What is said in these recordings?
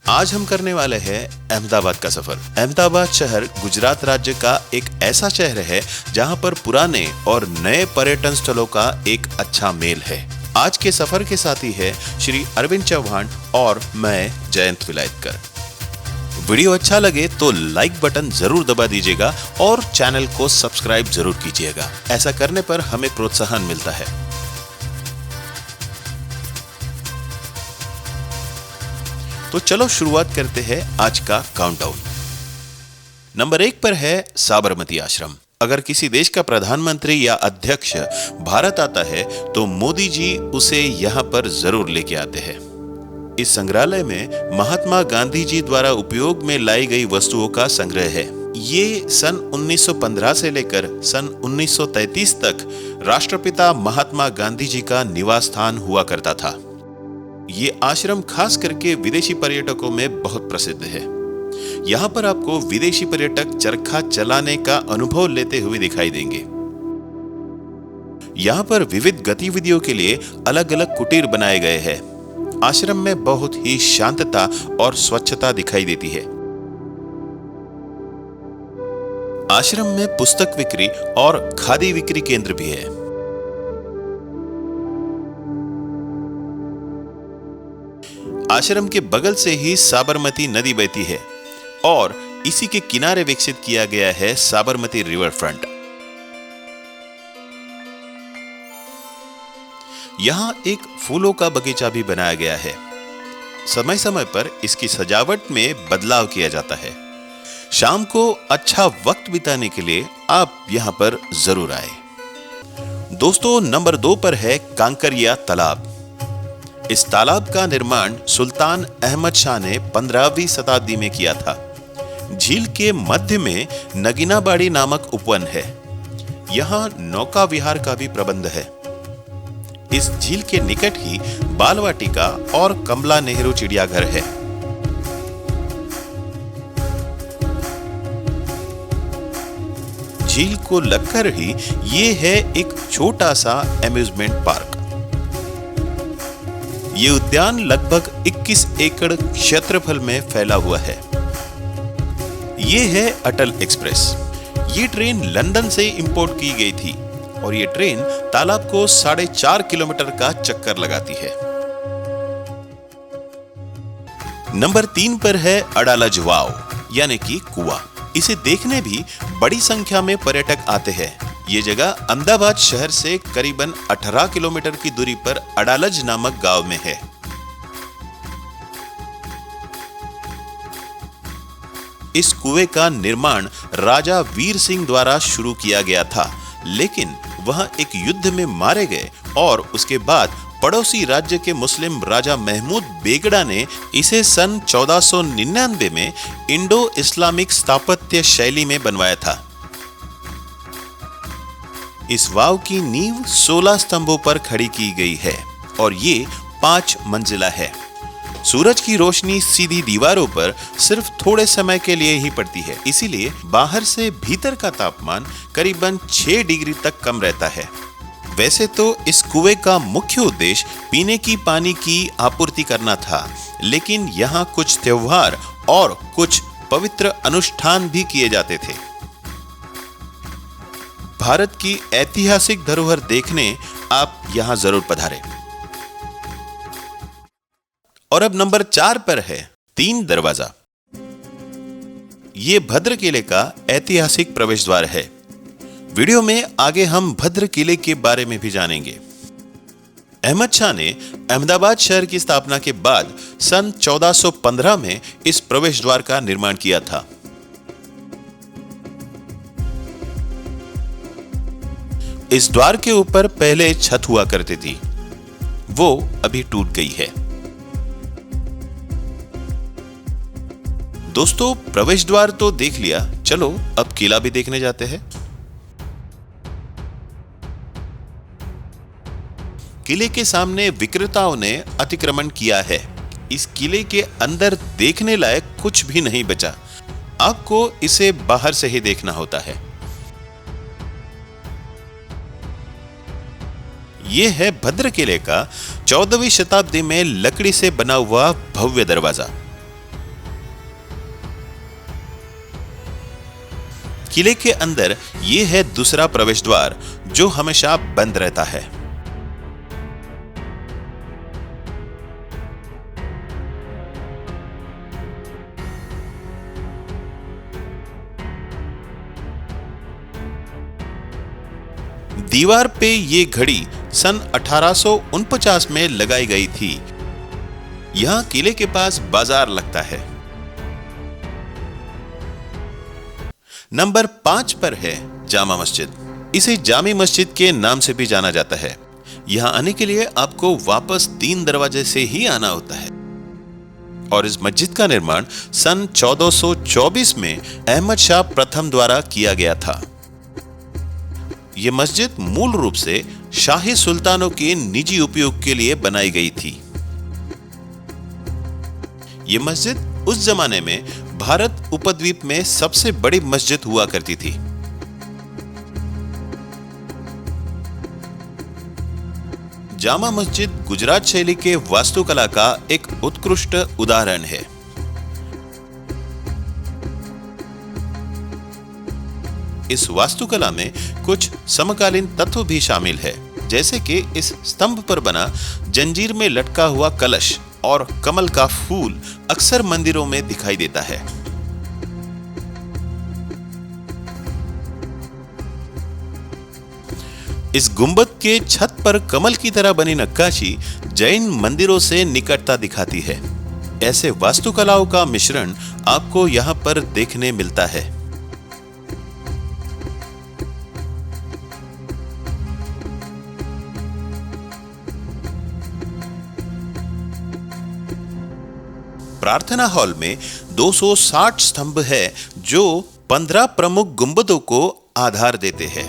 आज हम करने वाले हैं अहमदाबाद का सफर। अहमदाबाद शहर गुजरात राज्य का एक ऐसा शहर है जहां पर पुराने और नए पर्यटन स्थलों का एक अच्छा मेल है। आज के सफर के साथी है श्री अरविंद चौहान और मैं जयंत विलायतकर। वीडियो अच्छा लगे तो लाइक बटन जरूर दबा दीजिएगा और चैनल को सब्सक्राइब जरूर कीजिएगा। ऐसा करने पर हमें प्रोत्साहन मिलता है। तो चलो शुरुआत करते हैं आज का काउंटडाउन। नंबर 1 पर है साबरमती आश्रम। अगर किसी देश का प्रधानमंत्री या अध्यक्ष भारत आता है तो मोदी जी उसे यहाँ पर जरूर लेके आते हैं। इस संग्रहालय में महात्मा गांधी जी द्वारा उपयोग में लाई गई वस्तुओं का संग्रह है। ये सन 1915 से लेकर सन 1933 तक राष्ट्रपिता महात्मा गांधी जी का निवास स्थान हुआ करता था। ये आश्रम खास करके विदेशी पर्यटकों में बहुत प्रसिद्ध है। यहाँ पर आपको विदेशी पर्यटक चरखा चलाने का अनुभव लेते हुए दिखाई देंगे। यहाँ पर विविध गतिविधियों के लिए अलग अलग कुटीर बनाए गए हैं। आश्रम में बहुत ही शांतता और स्वच्छता दिखाई देती है। आश्रम में पुस्तक बिक्री और खादी बिक्री केंद्र भी है। आश्रम के बगल से ही साबरमती नदी बहती है और इसी के किनारे विकसित किया गया है साबरमती रिवर फ्रंट। यहां एक फूलों का बगीचा भी बनाया गया है। समय समय पर इसकी सजावट में बदलाव किया जाता है। शाम को अच्छा वक्त बिताने के लिए आप यहां पर जरूर आए। दोस्तों, नंबर 2 पर है कांकरिया तालाब। इस तालाब का निर्माण सुल्तान अहमद शाह ने 15वीं शताब्दी में किया था। झील के मध्य में नगीनाबाड़ी नामक उपवन है। यहाँ नौका विहार का भी प्रबंध है। इस झील के निकट ही बालवाटिका और कमला नेहरू चिड़ियाघर है। झील को लगकर ही ये है एक छोटा सा एम्यूजमेंट पार्क। ये उद्यान लगभग 21 एकड़ क्षेत्रफल में फैला हुआ है। ये है अटल एक्सप्रेस। ये ट्रेन लंदन से इंपोर्ट की गई थी और ये ट्रेन तालाब को 4.5 किलोमीटर का चक्कर लगाती है। नंबर 3 पर है अडालज वाव यानी कि कुआं। इसे देखने भी बड़ी संख्या में पर्यटक आते हैं। ये जगह अहमदाबाद शहर से करीबन 18 किलोमीटर की दूरी पर अडालज नामक गांव में है। इस कुएं का निर्माण राजा वीर सिंह द्वारा शुरू किया गया था, लेकिन वह एक युद्ध में मारे गए और उसके बाद पड़ोसी राज्य के मुस्लिम राजा महमूद बेगड़ा ने इसे सन 1499 में इंडो इस्लामिक स्थापत्य शैली में बनवाया था। इस वाव की नींव 16 स्तंभों पर खड़ी की गई है और ये 5 मंजिला है। सूरज की रोशनी सीधी दीवारों पर सिर्फ थोड़े समय के लिए ही पड़ती है, इसीलिए बाहर से भीतर का तापमान करीबन 6 डिग्री तक कम रहता है। वैसे तो इस कुएं का मुख्य उद्देश्य पीने की पानी की आपूर्ति करना था, लेकिन यहाँ कुछ त्योहार और कुछ पवित्र अनुष्ठान भी किए जाते थे। भारत की ऐतिहासिक धरोहर देखने आप यहां जरूर पधारें। और अब नंबर 4 पर है 3 दरवाजा। ये भद्र किले का ऐतिहासिक प्रवेश द्वार है। वीडियो में आगे हम भद्र किले के बारे में भी जानेंगे। अहमद शाह ने अहमदाबाद शहर की स्थापना के बाद सन 1415 में इस प्रवेश द्वार का निर्माण किया था। इस द्वार के ऊपर पहले छत हुआ करती थी, वो अभी टूट गई है। दोस्तों, प्रवेश द्वार तो देख लिया, चलो अब किला भी देखने जाते हैं। किले के सामने विक्रेताओं ने अतिक्रमण किया है। इस किले के अंदर देखने लायक कुछ भी नहीं बचा। आपको इसे बाहर से ही देखना होता है। यह है भद्र किले का 14वीं शताब्दी में लकड़ी से बना हुआ भव्य दरवाजा। किले के अंदर ये है दूसरा प्रवेश द्वार जो हमेशा बंद रहता है। दीवार पे ये घड़ी सन 1849 में लगाई गई थी। यहां किले के पास बाजार लगता है। नंबर 5 पर है जामा मस्जिद। इसे जामी मस्जिद के नाम से भी जाना जाता है। यहां आने के लिए आपको वापस 3 दरवाजे से ही आना होता है और इस मस्जिद का निर्माण सन 1424 में अहमद शाह प्रथम द्वारा किया गया था। यह मस्जिद मूल रूप से शाही सुल्तानों के निजी उपयोग के लिए बनाई गई थी। यह मस्जिद उस जमाने में भारत उपद्वीप में सबसे बड़ी मस्जिद हुआ करती थी। जामा मस्जिद गुजरात शैली के वास्तुकला का एक उत्कृष्ट उदाहरण है। इस वास्तुकला में कुछ समकालीन तत्व भी शामिल है, जैसे कि इस स्तंभ पर बना जंजीर में लटका हुआ कलश और कमल का फूल अक्सर मंदिरों में दिखाई देता है। इस गुंबद के छत पर कमल की तरह बनी नक्काशी जैन मंदिरों से निकटता दिखाती है। ऐसे वास्तुकलाओं का मिश्रण आपको यहां पर देखने मिलता है। प्रार्थना हॉल में 260 स्तंभ है जो 15 प्रमुख गुंबदों को आधार देते हैं।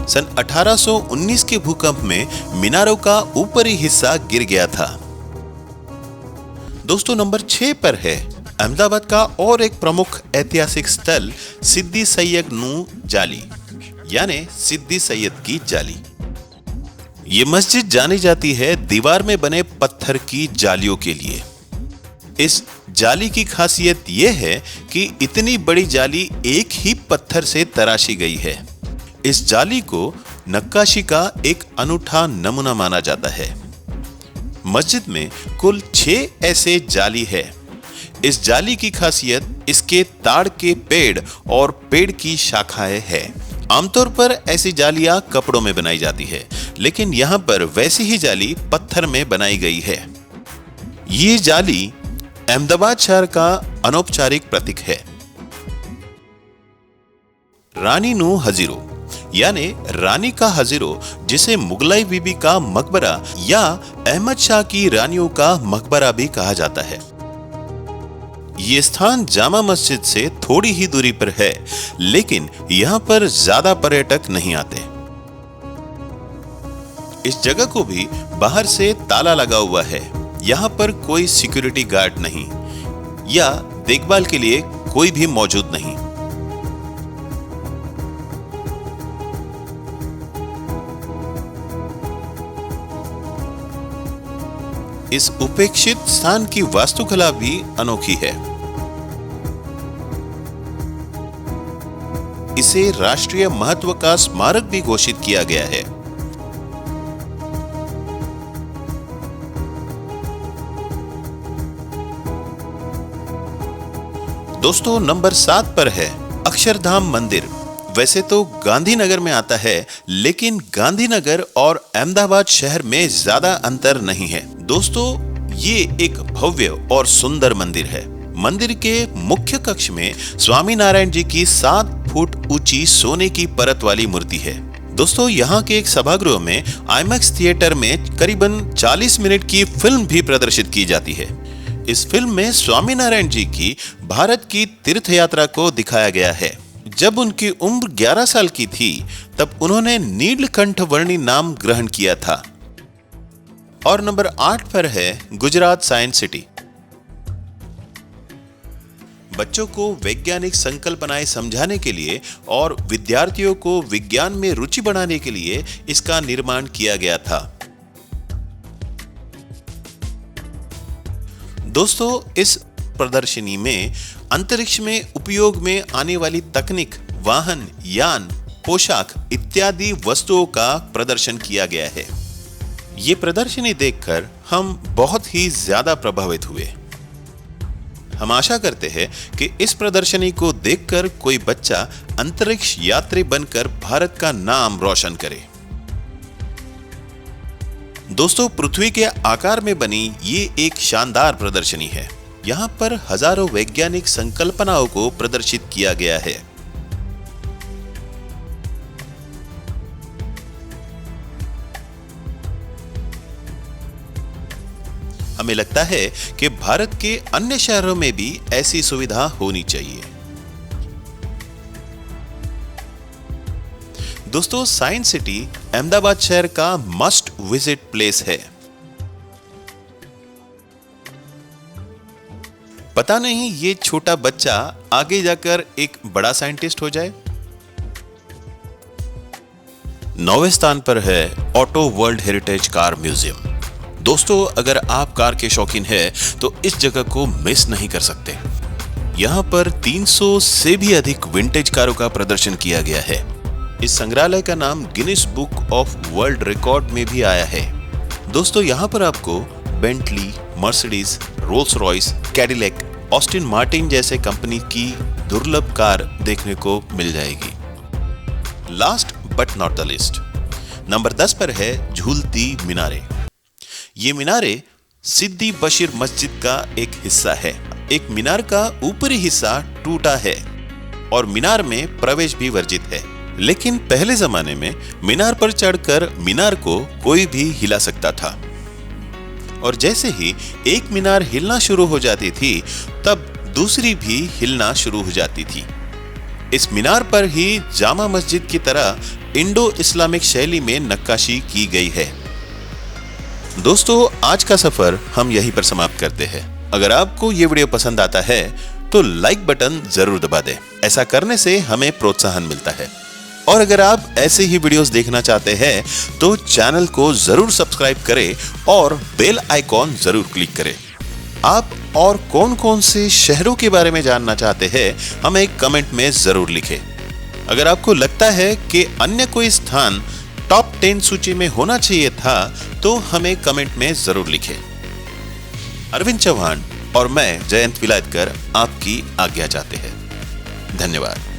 सन 1819 के भूकंप में मीनारों का ऊपरी हिस्सा गिर गया था। दोस्तों, नंबर 6 पर है अहमदाबाद का और एक प्रमुख ऐतिहासिक स्थल सिद्दी सैयद नू जाली, यानी सिद्दी सैयद की जाली। ये मस्जिद जानी जाती है दीवार में बने पत्थर की जालियों के लिए। इस जाली की खासियत यह है कि इतनी बड़ी जाली एक ही पत्थर से तराशी गई है। इस जाली को नक्काशी का एक अनूठा नमूना माना जाता है। मस्जिद में कुल 6 ऐसे जाली है। इस जाली की खासियत इसके ताड़ के पेड़ और पेड़ की शाखाएं है। आमतौर पर ऐसी जालियां कपड़ों में बनाई जाती है, लेकिन यहां पर वैसी ही जाली पत्थर में बनाई गई है। ये जाली अहमदाबाद शहर का अनौपचारिक प्रतीक है। रानी नू हजीरो यानी रानी का हजीरो, जिसे मुगलाई बीबी का मकबरा या अहमद शाह की रानियों का मकबरा भी कहा जाता है। यह स्थान जामा मस्जिद से थोड़ी ही दूरी पर है, लेकिन यहां पर ज्यादा पर्यटक नहीं आते। इस जगह को भी बाहर से ताला लगा हुआ है। यहां पर कोई सिक्योरिटी गार्ड नहीं या देखभाल के लिए कोई भी मौजूद नहीं। इस उपेक्षित स्थान की वास्तुकला भी अनोखी है। इसे राष्ट्रीय महत्व का स्मारक भी घोषित किया गया है। दोस्तों, नंबर 7 पर है अक्षरधाम मंदिर। वैसे तो गांधीनगर में आता है, लेकिन गांधीनगर और अहमदाबाद शहर में ज्यादा अंतर नहीं है। दोस्तों, ये एक भव्य और सुंदर मंदिर है। मंदिर के मुख्य कक्ष में स्वामी नारायण जी की 7 फुट ऊंची सोने की परत वाली मूर्ति है। दोस्तों, यहाँ के एक सभागृह में आईमैक्स थिएटर में करीबन 40 मिनट की फिल्म भी प्रदर्शित की जाती है। इस फिल्म में स्वामी नारायण जी की भारत की तीर्थ यात्रा को दिखाया गया है। जब उनकी उम्र 11 साल की थी, तब उन्होंने नीलकंठ वर्णी नाम ग्रहण किया था। और नंबर 8 पर है गुजरात साइंस सिटी। बच्चों को वैज्ञानिक संकल्पनाएं समझाने के लिए और विद्यार्थियों को विज्ञान में रुचि बढ़ाने के लिए इसका निर्माण किया गया था। दोस्तों, इस प्रदर्शनी में अंतरिक्ष में उपयोग में आने वाली तकनीक, वाहन, यान, पोशाक इत्यादि वस्तुओं का प्रदर्शन किया गया है। ये प्रदर्शनी देखकर हम बहुत ही ज्यादा प्रभावित हुए। हम आशा करते हैं कि इस प्रदर्शनी को देखकर कोई बच्चा अंतरिक्ष यात्री बनकर भारत का नाम रोशन करे। दोस्तों, पृथ्वी के आकार में बनी ये एक शानदार प्रदर्शनी है। यहाँ पर हजारों वैज्ञानिक संकल्पनाओं को प्रदर्शित किया गया है। हमें लगता है कि भारत के अन्य शहरों में भी ऐसी सुविधा होनी चाहिए। दोस्तों, साइंस सिटी अहमदाबाद शहर का मस्ट विजिट प्लेस है। पता नहीं ये छोटा बच्चा आगे जाकर एक बड़ा साइंटिस्ट हो जाए। 9वें स्थान पर है auto world heritage car museum. दोस्तों, अगर आप कार के शौकीन हैं तो इस जगह को मिस नहीं कर सकते। यहाँ पर 300 से भी अधिक विंटेज कारों का प्रदर्शन किया गया है। इस संग्रहालय का नाम Guinness book of world record में भी आया है। दोस्तों, यहाँ पर आपको Bentley, Mercedes, Rolls Royce, Cadillac, Austin Martin जैसे कंपनी की दुर्लभ कार देखने को मिल जाएगी। Last but not the list, number 10 पर है झूलती मीनारें। ये मीनारे सिद्दी बशीर मस्जिद का एक हिस्सा है। एक मीनार का ऊपरी हिस्सा टूटा है और मीनार में प्रवेश भी वर्जित है। लेकिन पहले जमाने में मीनार पर चढ़कर मीनार को कोई भी हिला सकता था और जैसे ही एक मीनार हिलना शुरू हो जाती थी तब दूसरी भी हिलना शुरू हो जाती थी। इस मीनार पर ही जामा मस्जिद की तरह इंडो इस्लामिक शैली में नक्काशी की गई है। दोस्तों, आज का सफर हम यहीं पर समाप्त करते हैं। अगर आपको ये वीडियो पसंद आता है तो लाइक बटन जरूर दबा दें। ऐसा करने से हमें प्रोत्साहन मिलता है। और अगर आप ऐसे ही वीडियोस देखना चाहते हैं तो चैनल को जरूर सब्सक्राइब करें और बेल आइकॉन जरूर क्लिक करें। आप और कौन कौन से शहरों के बारे में जानना चाहते हैं हमें कमेंट में जरूर लिखें। अगर आपको लगता है कि अन्य कोई स्थान टॉप 10 सूची में होना चाहिए था तो हमें कमेंट में जरूर लिखें। अरविंद चौहान और मैं जयंत विलायतकर आपकी आज्ञा चाहते हैं। धन्यवाद।